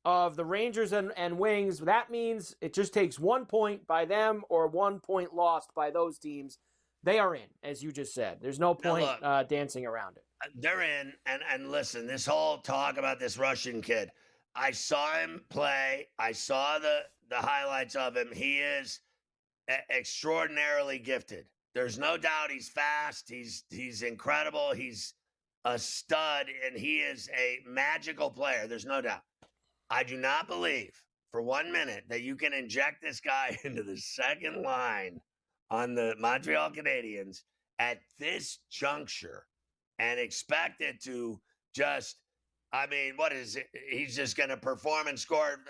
of the Rangers and Wings. That means it just takes 1 point by them or 1 point lost by those teams. They are in, as you just said. There's no point dancing around it. They're in, and listen, this whole talk about this Russian kid, I saw him play. I saw the the highlights of him. He is extraordinarily gifted. There's no doubt he's fast. He's incredible. He's a stud, and he is a magical player. There's no doubt. I do not believe for 1 minute that you can inject this guy into the second line on the Montreal Canadiens at this juncture and expect it to just, I mean, what is it? He's just going to perform and score,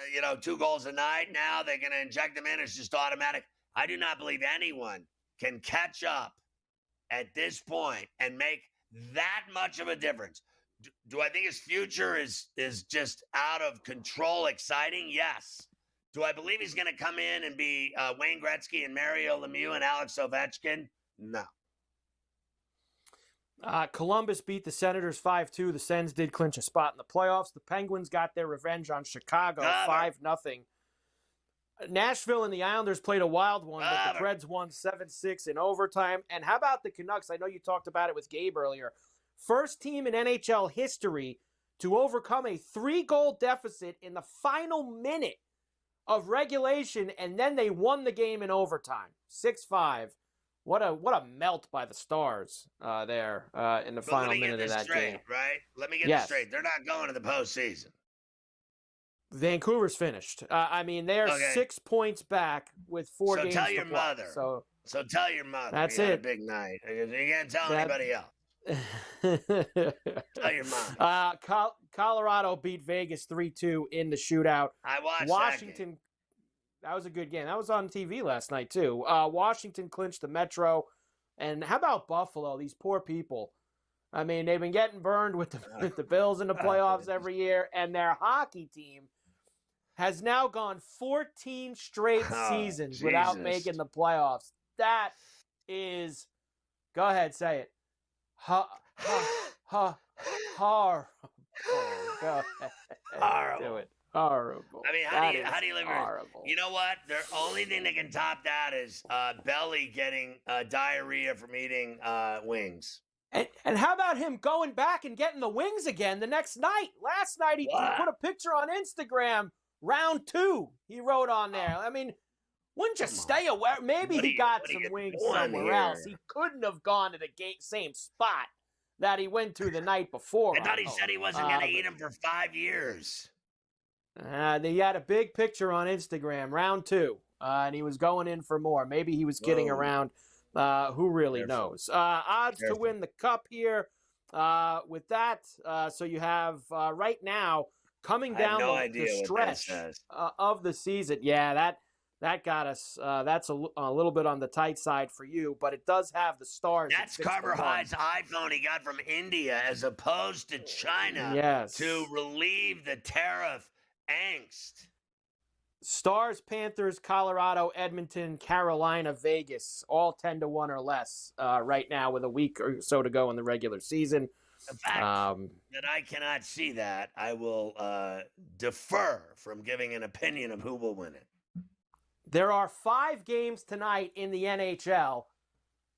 2 goals a night. Now they're going to inject him in. It's just automatic. I do not believe anyone can catch up at this point and make that much of a difference. Do I think his future is just out of control exciting? Yes. Do I believe he's going to come in and be Wayne Gretzky and Mario Lemieux and Alex Ovechkin? No. Columbus beat the Senators 5-2. The Sens did clinch a spot in the playoffs. The Penguins got their revenge on Chicago 5-0. Nashville and the Islanders played a wild one, but the Preds won 7-6 in overtime. And how about the Canucks? I know you talked about it with Gabe earlier. First team in NHL history to overcome a 3-goal deficit in the final minute of regulation, and then they won the game in overtime, 6-5. What a melt by the Stars there in the final minute of that game. Right? Let me get this straight. They're not going to the postseason. Vancouver's finished. They're 6 points back with 4 games to play. So tell your mother. So tell your mother. That's you it. Had a big night. You can't tell anybody else. Tell your mom. Colorado beat Vegas 3-2 in the shootout. I watched Washington. That was a good game. That was on TV last night too. Washington clinched the Metro. And how about Buffalo? These poor people. I mean, they've been getting burned with the Bills in the playoffs every year, and their hockey team has now gone 14 straight seasons without making the playoffs. That is, go ahead, say it. Horrible. Go ahead. Horrible. Do it. Horrible. I mean, how do you live horrible? You know what? The only thing that can top that is Belly getting diarrhea from eating wings. And how about him going back and getting the wings again the next night? Last night he put a picture on Instagram. Round 2, he wrote on there. I mean, wouldn't you stay away? Maybe he got some wings somewhere else. He couldn't have gone to the same spot that he went to the night before. I thought he said he wasn't going to eat them for 5 years. They had a big picture on Instagram, round 2, and he was going in for more. Maybe he was kidding around. Who really knows? Odds to win the cup here with that. So you have right now coming down the stretch of the season. Yeah, that got us. That's a little bit on the tight side for you, but it does have the Stars. That's Carver High's iPhone he got from India as opposed to China. Yes. To relieve the tariff angst. Stars, Panthers, Colorado, Edmonton, Carolina, Vegas, all 10-1 or less right now with a week or so to go in the regular season. The fact that I cannot see that, I will defer from giving an opinion of who will win it. There are 5 games tonight in the NHL.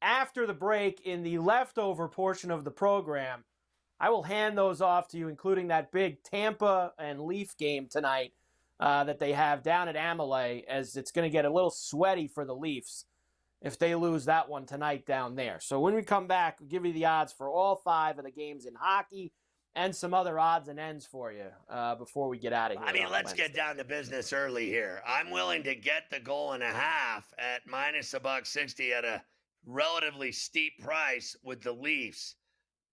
After the break, in the leftover portion of the program, I will hand those off to you, including that big Tampa and Leaf game tonight that they have down at Amalie, as it's going to get a little sweaty for the Leafs if they lose that one tonight down there. So when we come back, we'll give you the odds for all 5 of the games in hockey and some other odds and ends for you before we get out of here. I mean, let's get down to business early here. I'm willing to get the goal and a half at minus $1.60 at a relatively steep price with the Leafs.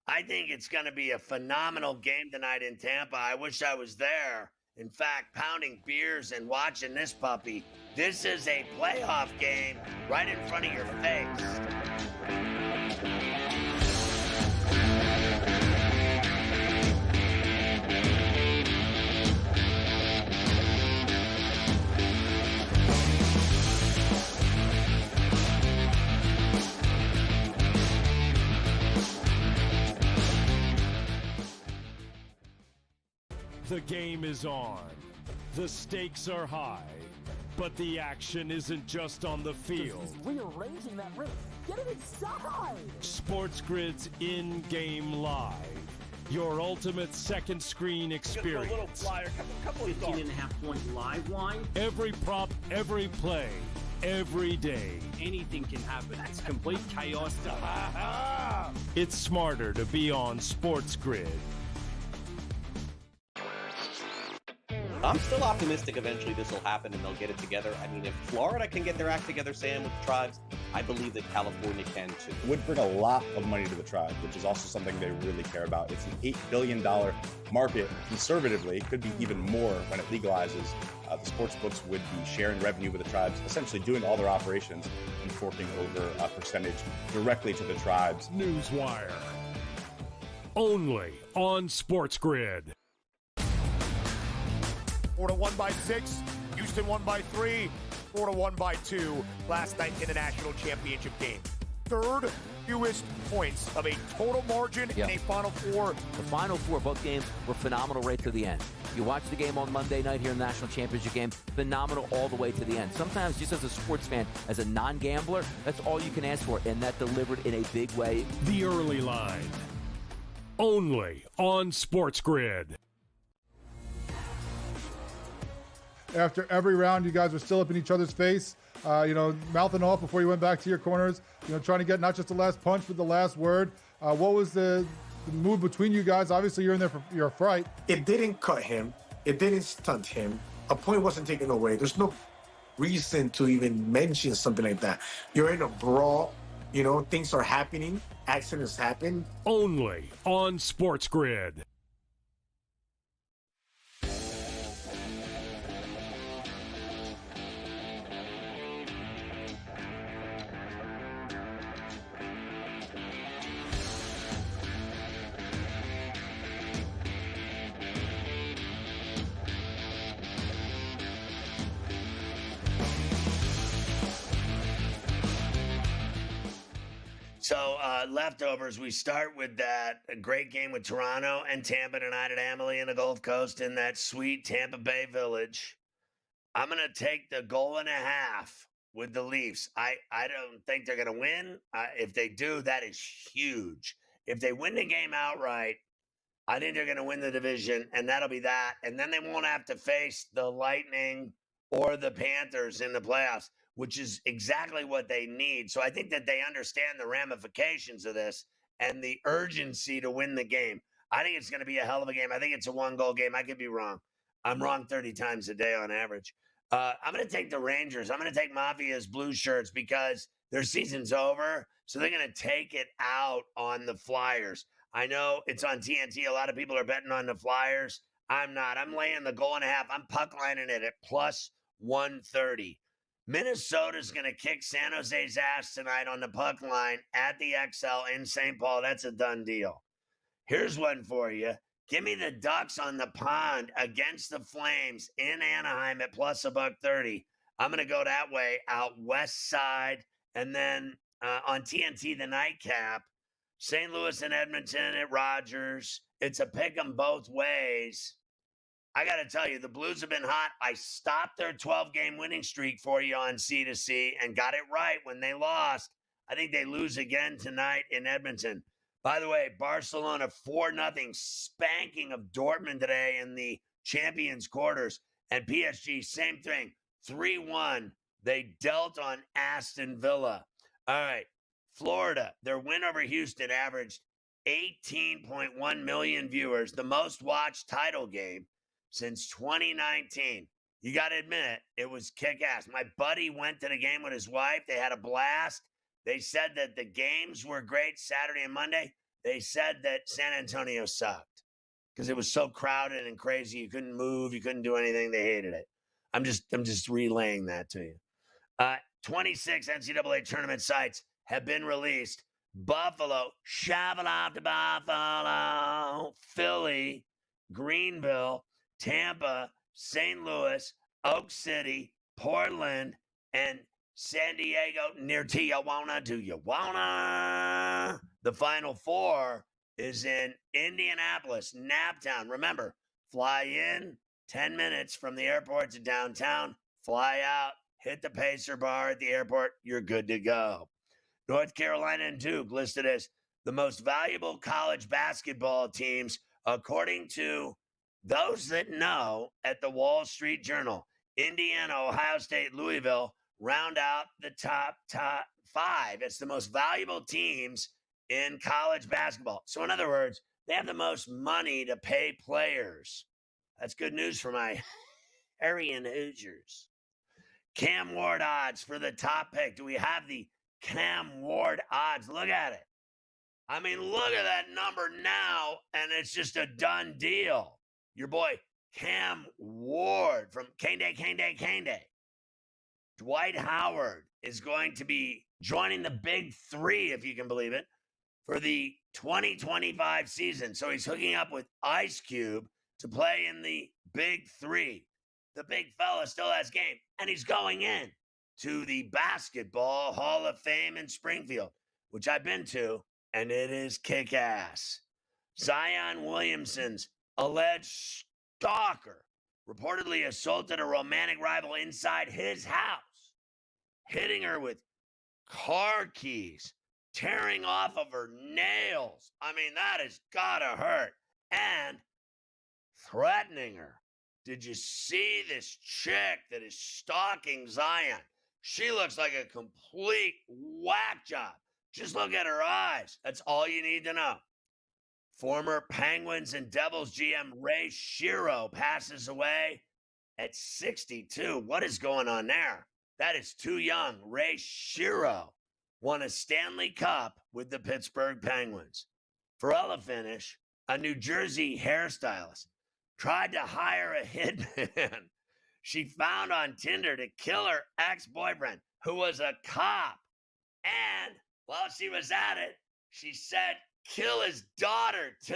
I think it's going to be a phenomenal game tonight in Tampa. I wish I was there. In fact, pounding beers and watching this puppy. This is a playoff game right in front of your face. The game is on. The stakes are high. But the action isn't just on the field. He's rearranging that ring. Get it inside! SportsGrid's in-game live. Your ultimate second screen experience. 15.5-point live line. Every prop, every play, every day. Anything can happen. It's complete chaos. It's smarter to be on SportsGrid. I'm still optimistic eventually this will happen and they'll get it together. I mean, if Florida can get their act together, Sam, with the tribes, I believe that California can too. It would bring a lot of money to the tribe, which is also something they really care about. It's an $8 billion market. Conservatively, it could be even more when it legalizes. The sports books would be sharing revenue with the tribes, essentially doing all their operations and forking over a percentage directly to the tribes. Newswire. Only on SportsGrid. Florida won by 6, Houston won by 3, Florida won by 2 last night in the national championship game. Third fewest points of a total margin in a Final Four. The Final Four, both games were phenomenal right to the end. You watch the game on Monday night here in the national championship game, phenomenal all the way to the end. Sometimes just as a sports fan, as a non-gambler, that's all you can ask for, and that delivered in a big way. The early line. Only on SportsGrid. After every round, you guys were still up in each other's face, mouthing off before you went back to your corners, trying to get not just the last punch, but the last word. What was the move between you guys? Obviously, you're in there for your fright. It didn't cut him. It didn't stunt him. A point wasn't taken away. There's no reason to even mention something like that. You're in a brawl. Things are happening. Accidents happen. Only on SportsGrid. So leftovers, we start with that great game with Toronto and Tampa tonight at Amalie in the Gulf Coast in that sweet Tampa Bay village. I'm going to take the 1.5 goals with the Leafs. I don't think they're going to win. If they do, that is huge. If they win the game outright, I think they're going to win the division, and that'll be that. And then they won't have to face the Lightning or the Panthers in the playoffs, which is exactly what they need. So I think that they understand the ramifications of this and the urgency to win the game. I think it's going to be a hell of a game. I think it's a 1-goal game. I could be wrong. I'm wrong 30 times a day on average. I'm going to take the Rangers. I'm going to take Mafia's blue shirts because their season's over. So they're going to take it out on the Flyers. I know it's on TNT. A lot of people are betting on the Flyers. I'm not. I'm laying the 1.5 goals. I'm puck lining it at plus 130. Minnesota's going to kick San Jose's ass tonight on the puck line at the XL in St. Paul. That's a done deal. Here's one for you. Give me the Ducks on the pond against the Flames in Anaheim at plus $130. I'm going to go that way out west side. And then on TNT, the nightcap, St. Louis and Edmonton at Rogers. It's a pick 'em both ways. I got to tell you, the Blues have been hot. I stopped their 12-game winning streak for you on C2C and got it right when they lost. I think they lose again tonight in Edmonton. By the way, Barcelona 4-0 spanking of Dortmund today in the Champions quarters. And PSG, same thing, 3-1. They dealt on Aston Villa. All right, Florida, their win over Houston averaged 18.1 million viewers, the most watched title game since 2019. You got to admit it was kick-ass. My buddy went to the game with his wife. They had a blast. They said that the games were great Saturday and Monday. They said that San Antonio sucked because it was so crowded and crazy. You couldn't move. You couldn't do anything. They hated it. I'm just relaying that to you. 26 NCAA tournament sites have been released. Buffalo, shovel off to Buffalo, Philly, Greenville, Tampa, St. Louis, Oak City, Portland, and San Diego near Tijuana. Do you wanna? The Final Four is in Indianapolis, Naptown. Remember, fly in 10 minutes from the airport to downtown, fly out, hit the Pacer bar at the airport. You're good to go. North Carolina and Duke listed as the most valuable college basketball teams, according to those that know at the Wall Street Journal. Indiana, Ohio State, Louisville round out the top 5. It's the most valuable teams in college basketball. So in other words, they have the most money to pay players. That's good news for my Aryan Hoosiers. Cam Ward odds for the top pick. Do we have the Cam Ward odds? Look at it. I mean, look at that number now, and it's just a done deal. Your boy, Cam Ward from Cane Day. Dwight Howard is going to be joining the Big Three, if you can believe it, for the 2025 season. So he's hooking up with Ice Cube to play in the Big Three. The big fella still has game, and he's going in to the Basketball Hall of Fame in Springfield, which I've been to, and it is kick-ass. Zion Williamson's alleged stalker reportedly assaulted a romantic rival inside his house, hitting her with car keys, tearing off of her nails. I mean, that has gotta hurt. And threatening her. Did you see this chick that is stalking Zion? She looks like a complete whack job. Just look at her eyes. That's all you need to know. Former Penguins and Devils GM Ray Shero passes away at 62. What is going on there? That is too young. Ray Shero won a Stanley Cup with the Pittsburgh Penguins. For a finish, a New Jersey hairstylist tried to hire a hitman she found on Tinder to kill her ex-boyfriend, who was a cop. And while she was at it, she said, kill his daughter too.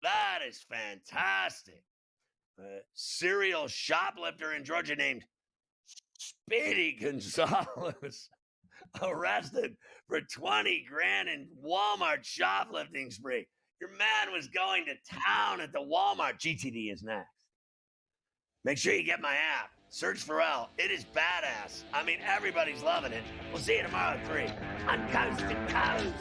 That is fantastic. A serial shoplifter in Georgia named Speedy Gonzalez arrested for 20 grand in Walmart shoplifting spree. Your man was going to town at the Walmart. GTD is next. Make sure you get my app. Search Ferrall. It is badass. I mean, everybody's loving it. We'll see you tomorrow at 3 on Coast to Coast.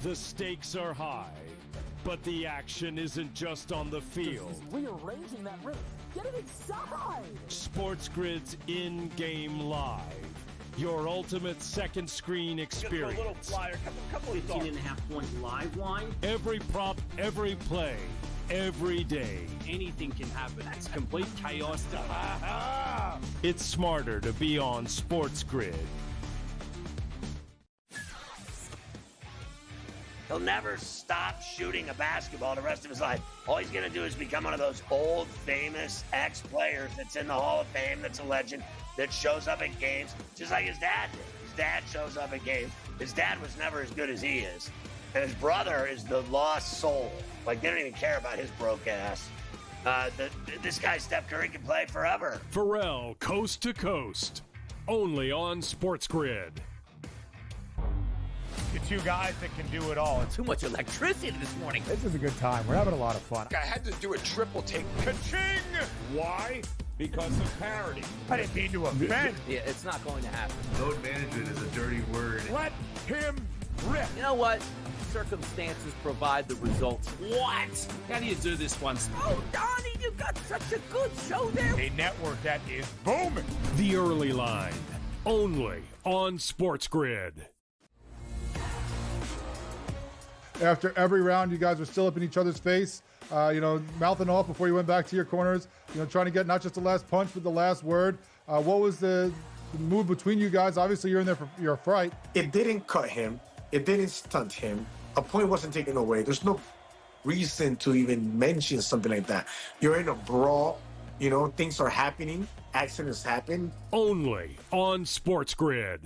The stakes are high, but the action isn't just on the field. He's rearranging that roof. Get it inside! SportsGrid's in-game live. Your ultimate second screen experience. A little flyer, couple 18.5-point live line. Every prop, every play, every day. Anything can happen. It's complete chaos. It's smarter to be on SportsGrid. He'll never stop shooting a basketball the rest of his life. All he's going to do is become one of those old, famous ex-players that's in the Hall of Fame, that's a legend, that shows up at games, just like his dad did. His dad shows up at games. His dad was never as good as he is. And his brother is the lost soul. Like, they don't even care about his broke ass. This guy, Steph Curry, can play forever. Ferrall, coast to coast. Only on SportsGrid. The two guys that can do it all. Too much electricity this morning. This is a good time. We're having a lot of fun. I had to do a triple take. Ka-ching! Why? Because of parity. I didn't mean to offend. Yeah, it's not going to happen. Load management is a dirty word. Let him rip. You know what? Circumstances provide the results. What? How do you do this one? Oh, Donnie, you got such a good show there. A network that is booming. The early line. Only on SportsGrid. After every round, you guys were still up in each other's face, mouthing off before you went back to your corners, trying to get not just the last punch, but the last word. What was the move between you guys? Obviously, you're in there for your fright. It didn't cut him. It didn't stunt him. A point wasn't taken away. There's no reason to even mention something like that. You're in a brawl. Things are happening. Accidents happen. Only on SportsGrid.